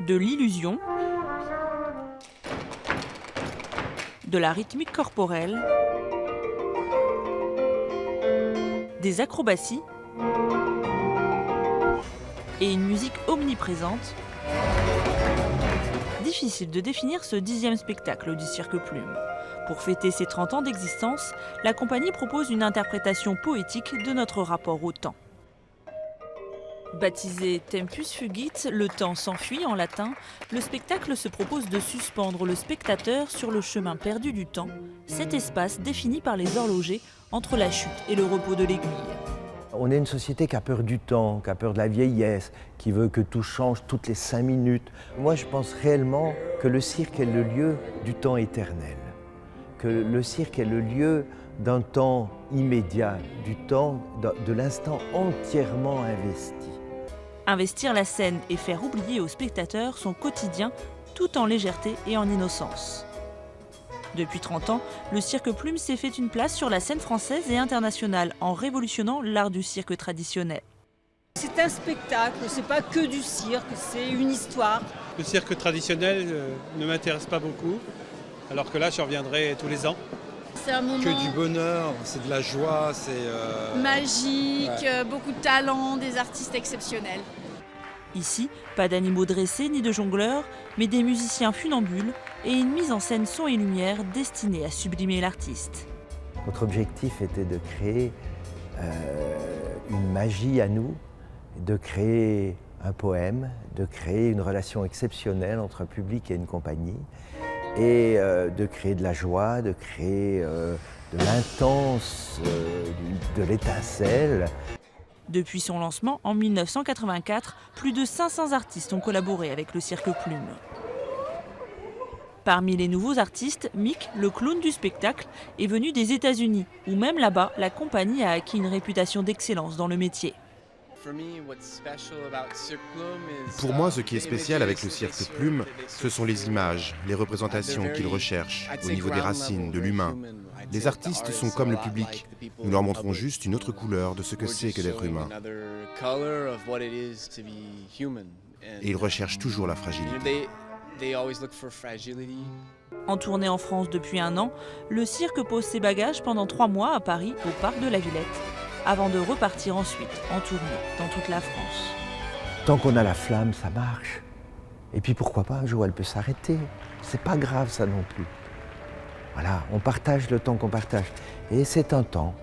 De l'illusion, de la rythmique corporelle, des acrobaties et une musique omniprésente. Difficile de définir ce 10e spectacle du Cirque Plume. Pour fêter ses 30 ans d'existence, la compagnie propose une interprétation poétique de notre rapport au temps. Baptisé Tempus Fugit, le temps s'enfuit en latin, le spectacle se propose de suspendre le spectateur sur le chemin perdu du temps, cet espace défini par les horlogers entre la chute et le repos de l'aiguille. On est une société qui a peur du temps, qui a peur de la vieillesse, qui veut que tout change toutes les 5 minutes. Moi, je pense réellement que le cirque est le lieu du temps éternel, que le cirque est le lieu d'un temps immédiat, du temps de l'instant entièrement investi. Investir la scène et faire oublier aux spectateurs son quotidien tout en légèreté et en innocence. Depuis 30 ans, le Cirque Plume s'est fait une place sur la scène française et internationale en révolutionnant l'art du cirque traditionnel. C'est un spectacle, c'est pas que du cirque, c'est une histoire. Le cirque traditionnel ne m'intéresse pas beaucoup, alors que là je reviendrai tous les ans. C'est un moment que du bonheur, c'est de la joie, c'est magique, beaucoup de talent, des artistes exceptionnels. Ici, pas d'animaux dressés ni de jongleurs, mais des musiciens funambules et une mise en scène son et lumière destinée à sublimer l'artiste. Notre objectif était de créer une magie à nous, de créer un poème, de créer une relation exceptionnelle entre un public et une compagnie, et de créer de la joie, de créer de l'intense, de l'étincelle. Depuis son lancement en 1984, plus de 500 artistes ont collaboré avec le Cirque Plume. Parmi les nouveaux artistes, Mick, le clown du spectacle, est venu des États-Unis, où même là-bas, la compagnie a acquis une réputation d'excellence dans le métier. Pour moi, ce qui est spécial avec le Cirque Plume, ce sont les images, les représentations qu'ils recherchent, au niveau des racines, de l'humain. Les artistes sont comme le public. Nous leur montrons juste une autre couleur de ce que c'est que d'être humain. Et ils recherchent toujours la fragilité. En tournée en France depuis 1 an, le cirque pose ses bagages pendant 3 mois à Paris, au parc de la Villette, avant de repartir ensuite en tournée dans toute la France. Tant qu'on a la flamme, ça marche. Et puis pourquoi pas, un jour elle peut s'arrêter. C'est pas grave ça non plus. Voilà, on partage le temps qu'on partage. Et c'est un temps